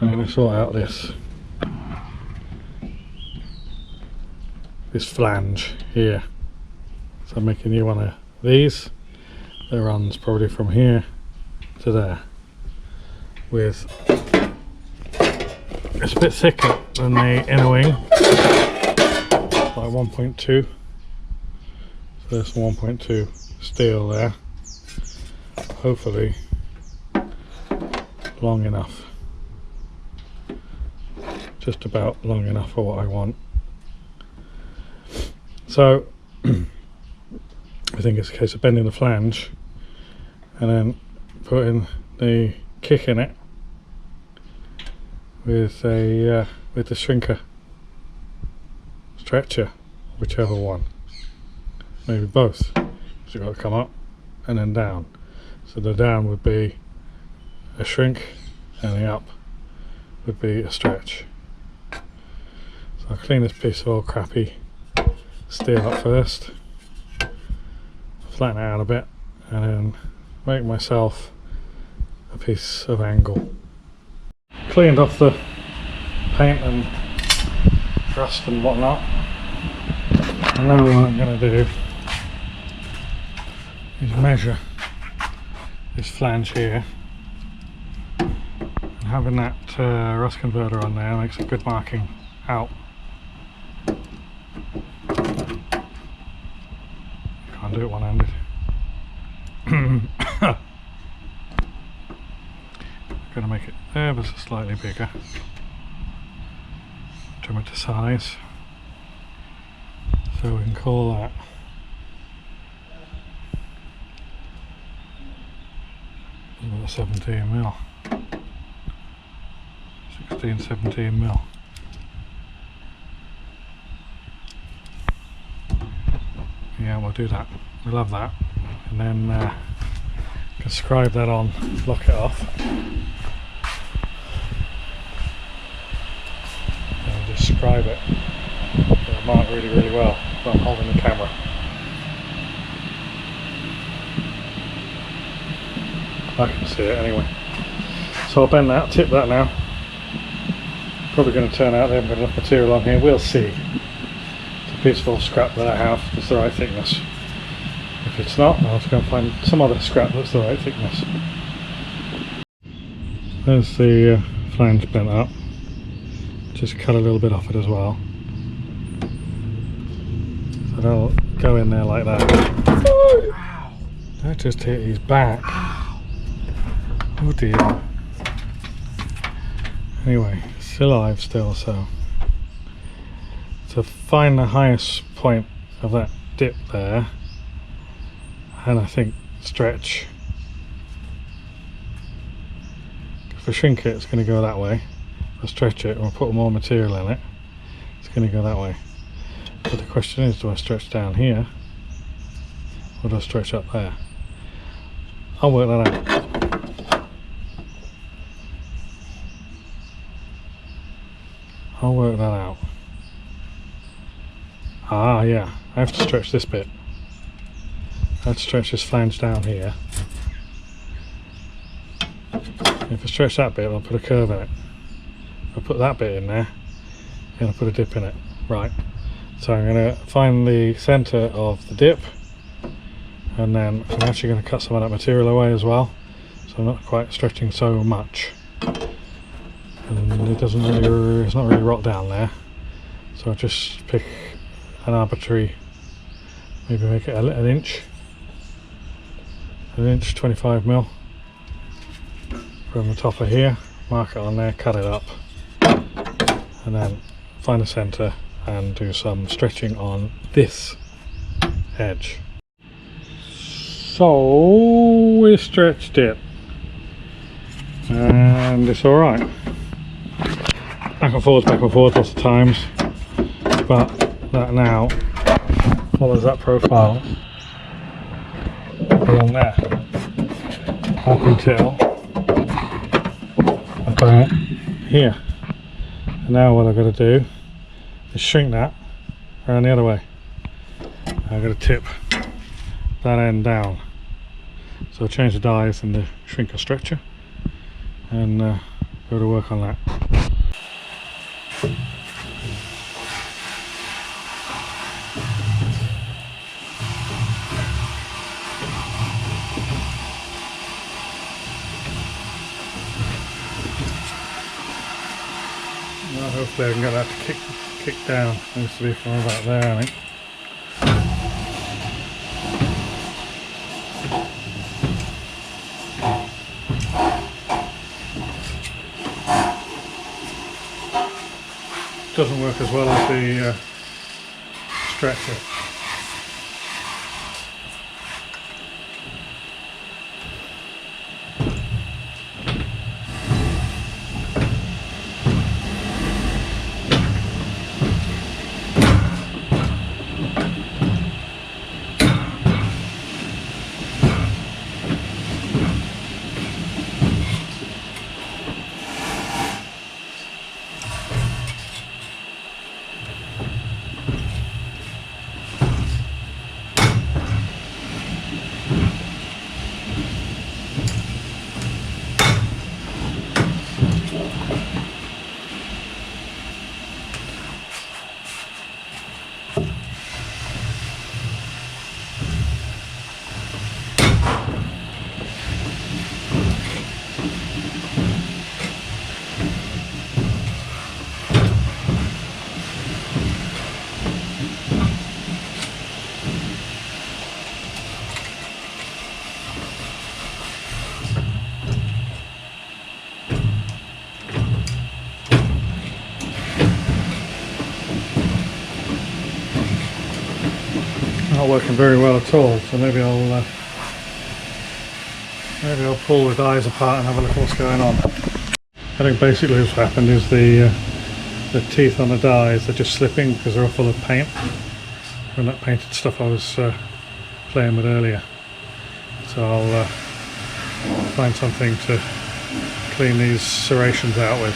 I'm going to sort out this flange here. So I'm making a new one of these that runs probably from here to there, with it's a bit thicker than the inner wing, like 1.2, so there's some 1.2 steel there, hopefully long enough, just about long enough for what I want. So I think it's a case of bending the flange and then putting the kick in it with the shrinker stretcher, whichever one, maybe both, because you've got to come up and then down. So the down would be a shrink and the up would be a stretch. So I'll clean this piece of old crappy steel up first, flatten it out a bit, and then make myself a piece of angle. Cleaned off the paint and rust and whatnot, and now what I'm going to do is measure this flange here, and having that rust converter on there makes a good marking out. Can't do it one-handed. Going to make it ever so slightly bigger, trim it to size, so we can call that about 17mm, 17mm. Yeah, we'll do that. We love that, and then can scribe that on, lock it off, and just scribe it. It'll mark really well while I'm holding the camera. I can see it anyway. So I'll bend that, tip that now. Probably going to turn out they haven't got enough material on here. We'll see. It's a piece of old scrap that I have that's the right thickness. If it's not, I'll have to go and find some other scrap that's the right thickness. There's the flange bent up. Just cut a little bit off it as well. So that'll go in there like that. Ow. That just hit his back. Oh dear. Anyway, still alive still, so to find the highest point of that dip there, and I think stretch. If I shrink it, it's going to go that way. If I stretch it and I put more material in it, it's going to go that way. But the question is, do I stretch down here or do I stretch up there? I'll work that out. I'll work that out. Ah, yeah, I have to stretch this bit. I have to stretch this flange down here. If I stretch that bit, I'll put a curve in it. If I put that bit in there, then I'll put a dip in it. Right. So I'm going to find the centre of the dip, and then I'm actually going to cut some of that material away as well, so I'm not quite stretching so much. And it doesn't really, it's not really rock down there. So I'll just pick an arbitrary, maybe make it an inch, 25mm from the top of here, mark it on there, cut it up, and then find the centre and do some stretching on this edge. So we stretched it and it's alright. Back and forth lots of times, but that now follows that profile along there up until about here. And now what I've got to do is shrink that around the other way. I've got to tip that end down. So change the dies in the shrinker stretcher and go to work on that. Well, hopefully I can get that to kick down. It needs to be from about there, I think. Doesn't work as well as the stretcher. Not working very well at all, so maybe I'll pull the dies apart and have a look what's going on. I think basically what's happened is the teeth on the dies are just slipping because they're all full of paint from that painted stuff I was playing with earlier. So I'll find something to clean these serrations out with.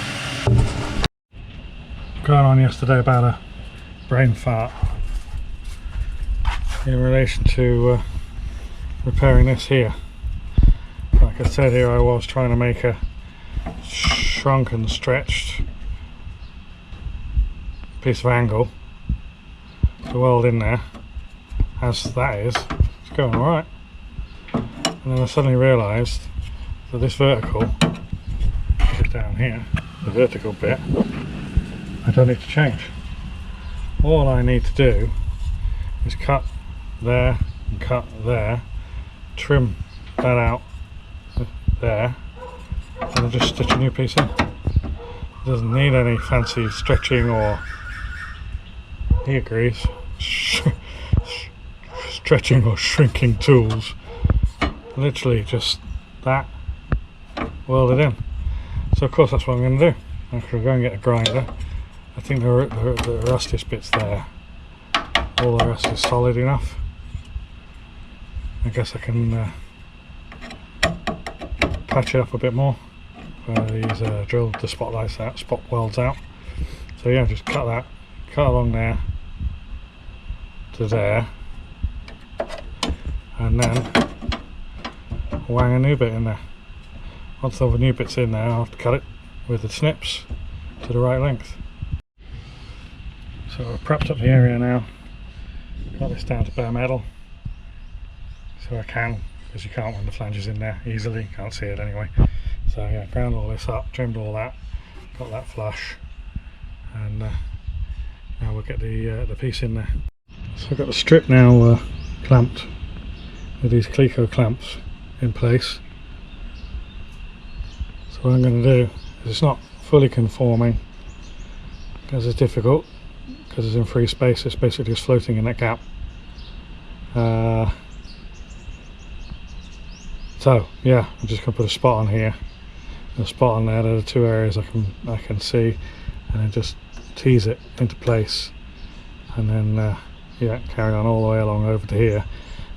Going on yesterday about a brain fart in relation to repairing this here. Like I said, here I was trying to make a shrunk and stretched piece of angle to weld in there, as that is. It's going alright. And then I suddenly realised that this vertical bit down here, the vertical bit, I don't need to change. All I need to do is cut there and cut there, trim that out there, and I'll just stitch a new piece in. It doesn't need any fancy stretching or, he agrees, stretching or shrinking tools. Literally just that, weld it in. So of course that's what I'm going to do. I'm going to go and get a grinder. I think the rustiest bit's there. All the rest is solid enough. I guess I can patch it up a bit more. These drill the spotlights out, spot welds out. So yeah, just cut along there to there, and then wang a new bit in there. Once all the new bit's in there, I'll have to cut it with the snips to the right length. So I've prepped up the area now. Got this down to bare metal, so I can, because you can't when the flange is in there easily, you can't see it anyway. So yeah, ground all this up, trimmed all that, got that flush, and now we'll get the piece in there. So I've got the strip now clamped with these Cleco clamps in place. So what I'm going to do is, it's not fully conforming because it's difficult, because it's in free space. It's basically just floating in that gap. So yeah, I'm just going to put a spot on here, and a spot on there. There are the two areas I can see, and then just tease it into place, and then yeah, carry on all the way along over to here.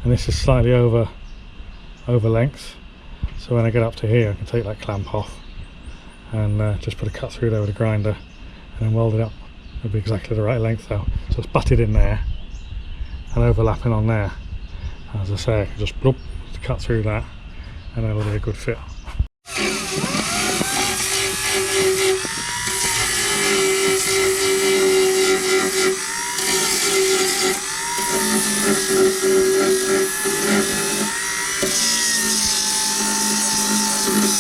And this is slightly over length, so when I get up to here I can take that clamp off and just put a cut through there with a grinder and then weld it up. It'll be exactly the right length though, so it's butted in there and overlapping on there. As I say, I can just bloop, cut through that, and it'll be a good fit. Upon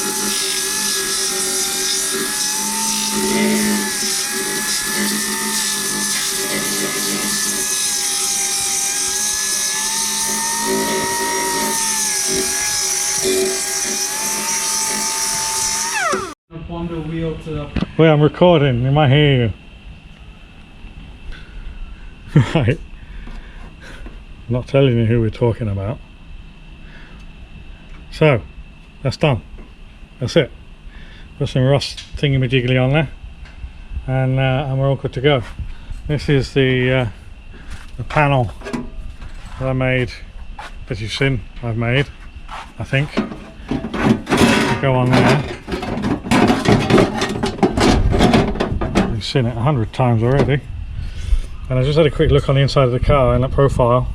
the wheel to the Well, I'm recording, you might hear you. Right. I'm not telling you who we're talking about. So, that's done. That's it. Put some rust thingy-majiggly on there, and we're all good to go. This is the panel that I made, that you've seen I've made, I think. Go on there. You've seen it 100 times already. And I just had a quick look on the inside of the car, and that profile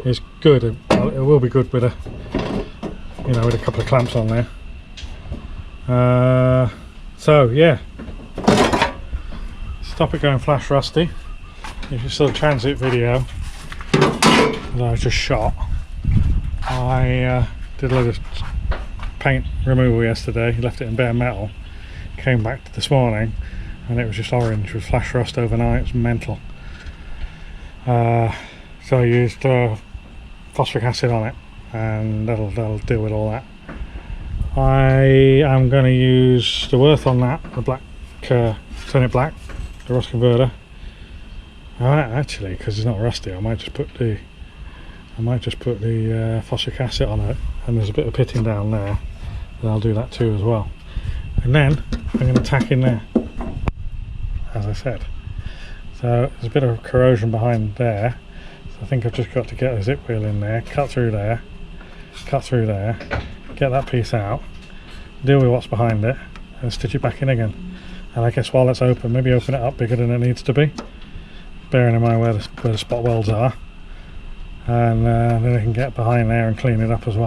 is good. It will be good with a, you know, with a couple of clamps on there. So yeah, stop it going flash rusty. If you saw the transit video that I just shot, I did a load of paint removal yesterday, left it in bare metal, came back this morning and it was just orange with flash rust overnight. It's mental. So I used phosphoric acid on it, and that'll deal with all that. I am going to use the Worth on that, the black, turn it black, the rust converter. Actually, because it's not rusty, I might just put the phosphoric acid on it, and there's a bit of pitting down there, and I'll do that too as well. And then I'm going to tack in there, as I said. So there's a bit of corrosion behind there, so I think I've just got to get a zip wheel in there, cut through there, get that piece out, deal with what's behind it, and stitch it back in again. And I guess while it's open, maybe open it up bigger than it needs to be, bearing in mind where the spot welds are, and then I can get behind there and clean it up as well.